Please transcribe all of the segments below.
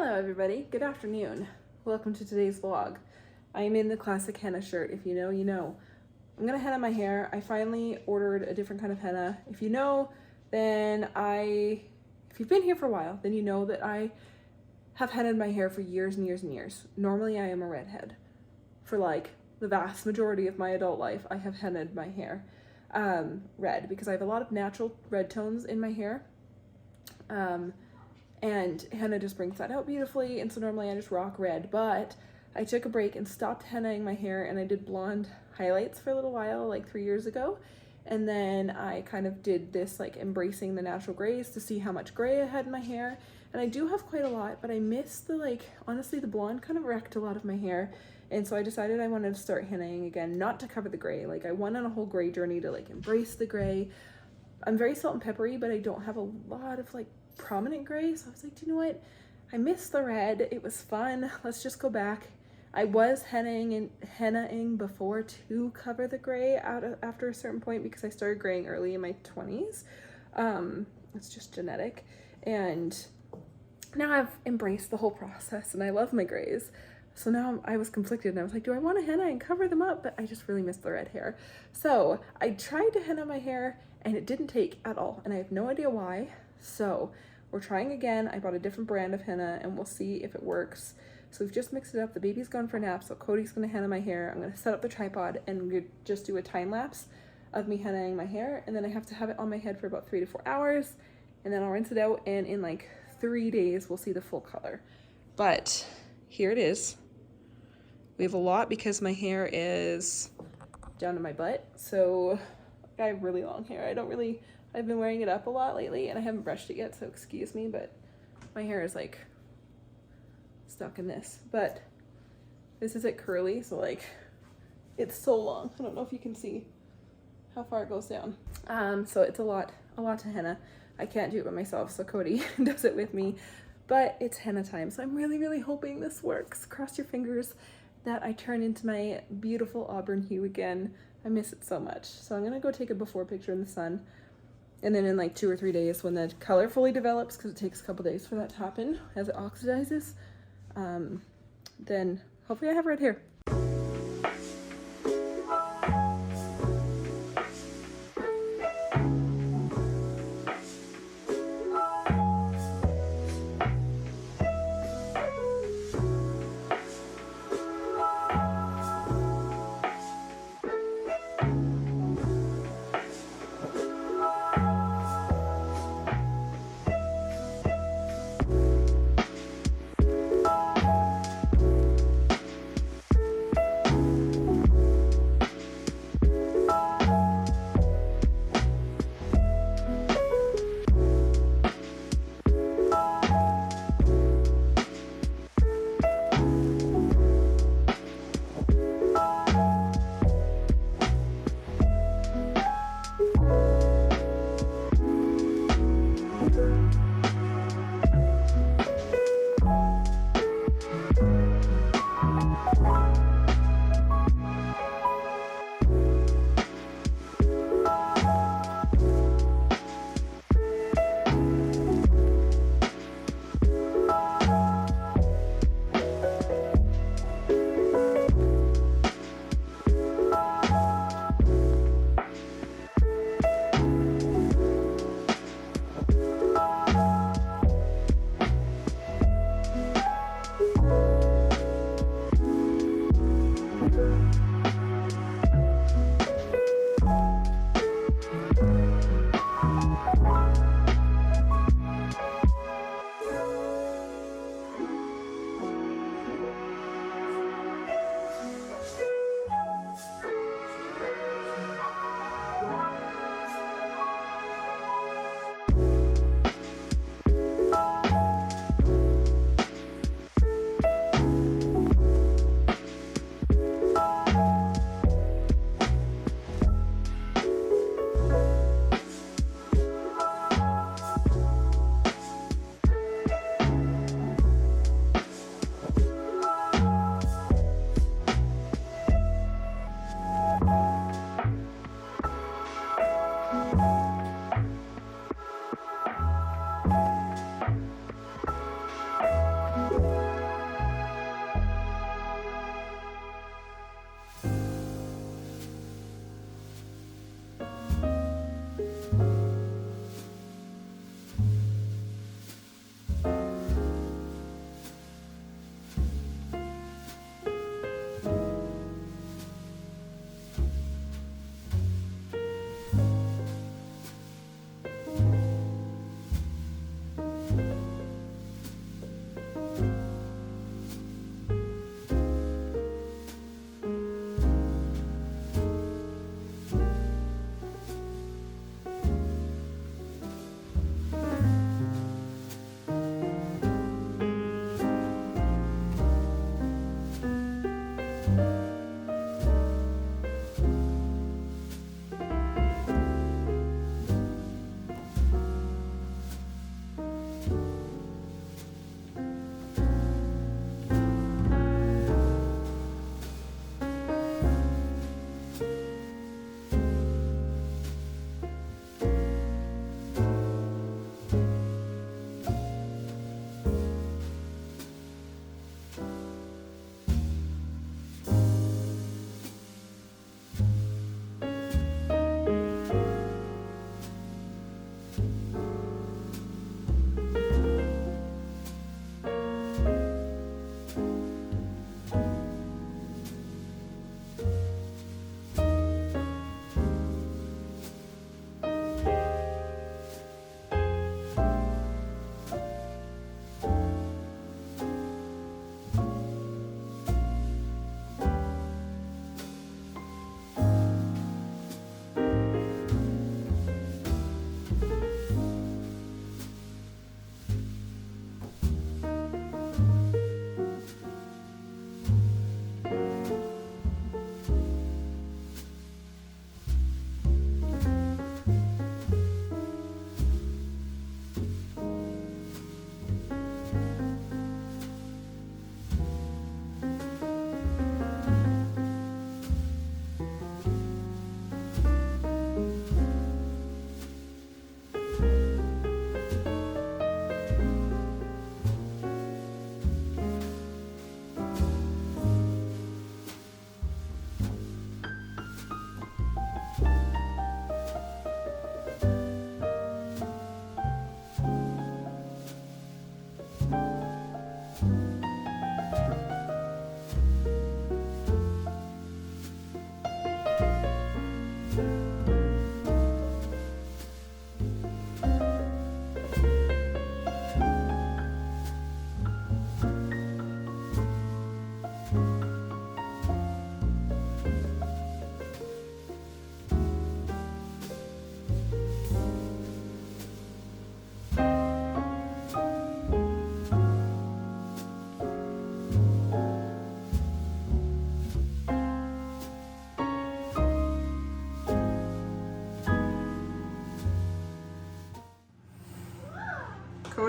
Hello everybody, good afternoon. Welcome to today's vlog. I am in the classic henna shirt. If you know, you know. I'm gonna henna my hair. I finally ordered a different kind of henna. If you know, then if you've been here for a while, then you know that I have hennaed my hair for years and years and years. Normally I am a redhead. For like the vast majority of my adult life, I have hennaed my hair red because I have a lot of natural red tones in my hair. And henna just brings that out beautifully, and so normally I just rock red, but I took a break and stopped hennaing my hair, and I did blonde highlights for a little while, like 3 years ago, and then I kind of did this like embracing the natural grays to see how much gray I had in my hair, and I do have quite a lot, but I miss the honestly the blonde kind of wrecked a lot of my hair, and so I decided I wanted to start hennaing again, not to cover the gray. Like I went on a whole gray journey to like embrace the gray. I'm very salt and peppery, but I don't have a lot of like prominent gray, so I was like, do you know what, I miss the red, it was fun, let's just go back. I was hennaing before to cover the gray after a certain point because I started graying early in my 20s. It's just genetic, and now I've embraced the whole process and I love my grays. So now I was conflicted and I was like, do I want to henna and cover them up? But I just really miss the red hair. So I tried to henna my hair and it didn't take at all, and I have no idea why. So we're trying again. I bought a different brand of henna and we'll see if it works. So we've just mixed it up. The baby's gone for a nap, so Cody's gonna henna my hair. I'm gonna set up the tripod and we'll just do a time lapse of me hennaing my hair, and then I have to have it on my head for about 3 to 4 hours, and then I'll rinse it out, and in like 3 days we'll see the full color. But here it is. We have a lot because my hair is down to my butt, so I have really long hair. I've been wearing it up a lot lately and I haven't brushed it yet, so excuse me, but my hair is like stuck in this. But this is it curly, so like it's so long. I don't know if you can see how far it goes down. So it's a lot to henna. I can't do it by myself, so Cody does it with me, but it's henna time. So I'm really hoping this works. Cross your fingers that I turn into my beautiful auburn hue again. I miss it so much. So I'm gonna go take a before picture in the sun, and then in like 2 or 3 days when the color fully develops, because it takes a couple days for that to happen as it oxidizes, then hopefully I have red hair.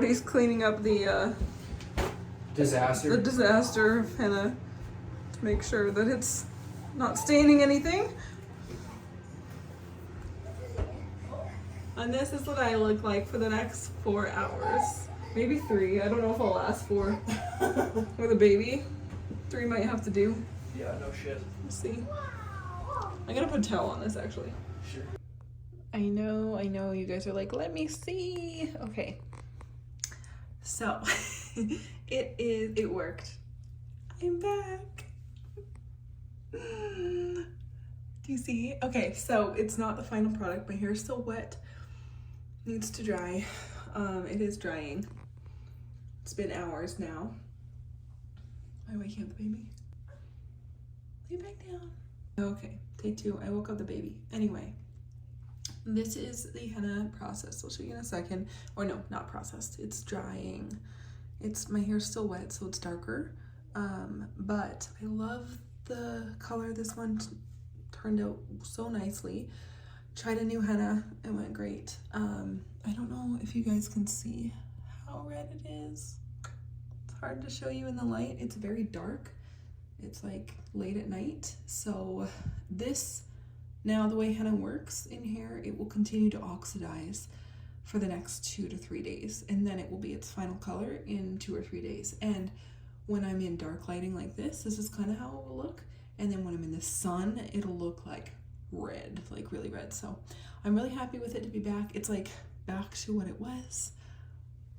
Cody's cleaning up the disaster of henna to make sure that it's not staining anything. And this is what I look like for the next 4 hours. Maybe 3. I don't know if I'll last 4. With a baby. 3 might have to do. Yeah, no shit. We'll see. I'm gonna put a towel on this actually. Sure. I know, you guys are like, let me see. Okay. So, it worked. I'm back. Do you see? Okay, so it's not the final product. My hair is still wet. Needs to dry. It is drying. It's been hours now. Am I waking up the baby? Lay back down. Okay, take 2. I woke up the baby. Anyway, this is the henna process. I'll show you in a second. Or no, not processed. It's drying. My hair's still wet, so it's darker. But I love the color. This one turned out so nicely. Tried a new henna. It went great. I don't know if you guys can see how red it is. It's hard to show you in the light. It's very dark. It's like late at night. So this, now the way henna works in hair, it will continue to oxidize for the next 2 to 3 days. And then it will be its final color in 2 or 3 days. And when I'm in dark lighting like this is kind of how it will look. And then when I'm in the sun, it'll look like red, like really red. So I'm really happy with it to be back. It's like back to what it was,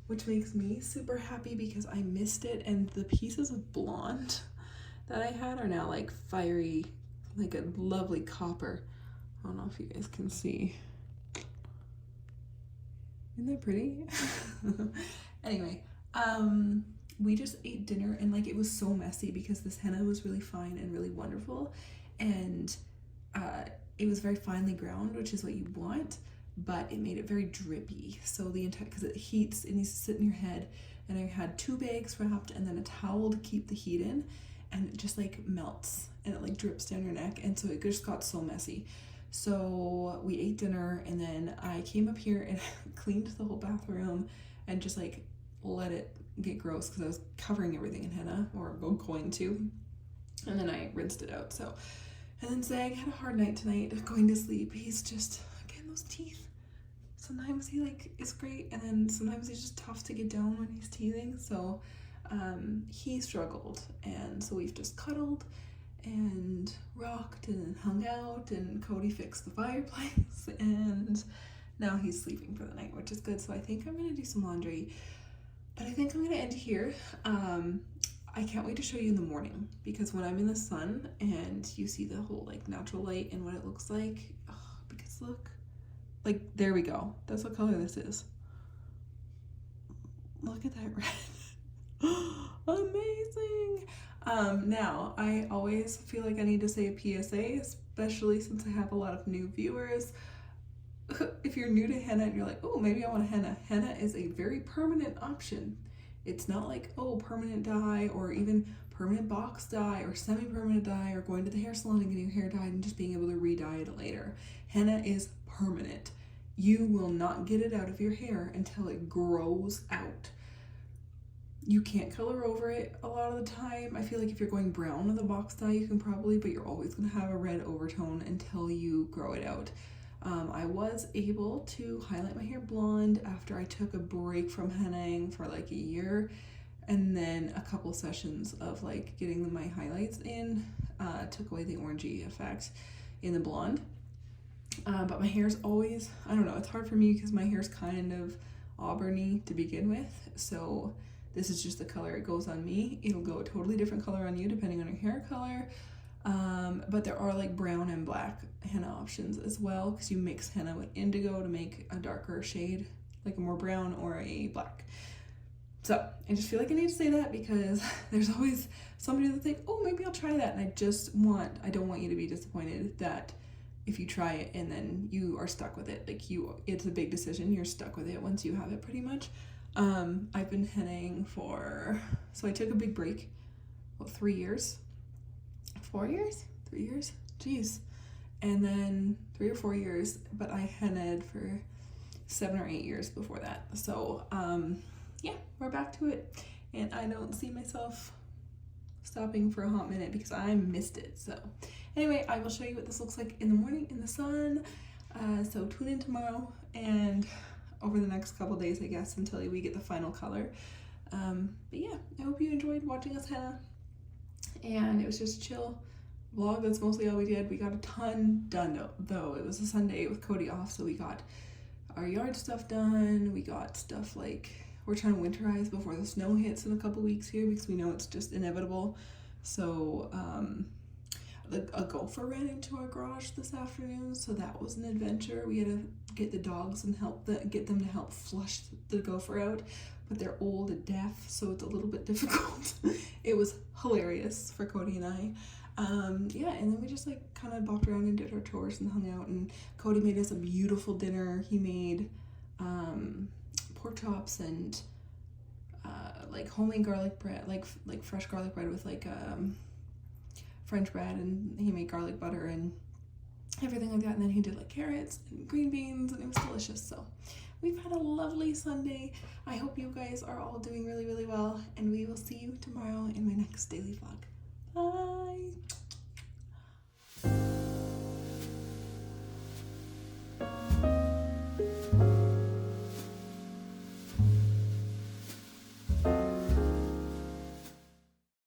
which makes me super happy because I missed it. And the pieces of blonde that I had are now like fiery, like a lovely copper. I don't know if you guys can see. Isn't that pretty? Anyway, we just ate dinner and like it was so messy because this henna was really fine and really wonderful, and it was very finely ground, which is what you want, but it made it very drippy. So the entire, because it heats, it needs to sit in your head, and I had 2 bags wrapped and then a towel to keep the heat in, and it just like melts and it like drips down your neck, and so it just got so messy. So we ate dinner and then I came up here and cleaned the whole bathroom and just like let it get gross because I was covering everything in henna, or going to, and then I rinsed it out. So, and then Zag had a hard night tonight going to sleep. He's just, again, those teeth. Sometimes he like is great, and then sometimes he's just tough to get down when he's teething. So he struggled, and so we've just cuddled and rocked and hung out, and Cody fixed the fireplace, and now he's sleeping for the night, which is good. So I think I'm gonna do some laundry, but I think I'm gonna end here. I can't wait to show you in the morning, because when I'm in the sun and you see the whole like natural light and what it looks like, because look, like there we go. That's what color this is. Look at that red. Amazing. Now I always feel like I need to say a PSA, especially since I have a lot of new viewers. If you're new to henna and you're like, oh, maybe I want a henna is a very permanent option. It's not like, oh, permanent dye or even permanent box dye or semi-permanent dye or going to the hair salon and getting your hair dyed and just being able to re-dye it later. Henna is permanent. You will not get it out of your hair until it grows out. You can't color over it a lot of the time. I feel like if you're going brown with a box dye, you can probably, but you're always gonna have a red overtone until you grow it out. I was able to highlight my hair blonde after I took a break from hennaing for like a year, and then a couple sessions of like getting my highlights in took away the orangey effect in the blonde. But my hair's always, I don't know, it's hard for me because my hair's kind of auburny to begin with, so this is just the color it goes on me. It'll go a totally different color on you depending on your hair color. But there are like brown and black henna options as well, because you mix henna with indigo to make a darker shade, like a more brown or a black. So I just feel like I need to say that because there's always somebody that think, oh, maybe I'll try that. And I don't want you to be disappointed that if you try it and then you are stuck with it. Like it's a big decision. You're stuck with it once you have it pretty much. I've been hennaing so I took a big break, 3 years? 4 years? 3 years? Jeez. And then 3 or 4 years, but I hennaed for 7 or 8 years before that. So yeah, we're back to it. And I don't see myself stopping for a hot minute because I missed it. So anyway, I will show you what this looks like in the morning in the sun. So tune in tomorrow and over the next couple days, I guess, until we get the final color. But yeah, I hope you enjoyed watching us henna. And it was just a chill vlog. That's mostly all we did. We got a ton done though. It was a Sunday with Cody off, so we got our yard stuff done. We got stuff like, we're trying to winterize before the snow hits in a couple weeks here because we know it's just inevitable. So a gopher ran into our garage this afternoon, so that was an adventure. We had to get the dogs and get them to help flush the gopher out, but they're old and deaf, so it's a little bit difficult. It was hilarious for Cody and I. Yeah, and then we just like kind of bopped around and did our chores and hung out, and Cody made us a beautiful dinner. He made pork chops and like homemade garlic bread, like fresh garlic bread with like French bread, and he made garlic butter and everything like that, and then he did like carrots and green beans, and it was delicious. So we've had a lovely Sunday. I hope you guys are all doing really, really well, and we will see you tomorrow in my next daily vlog. Bye!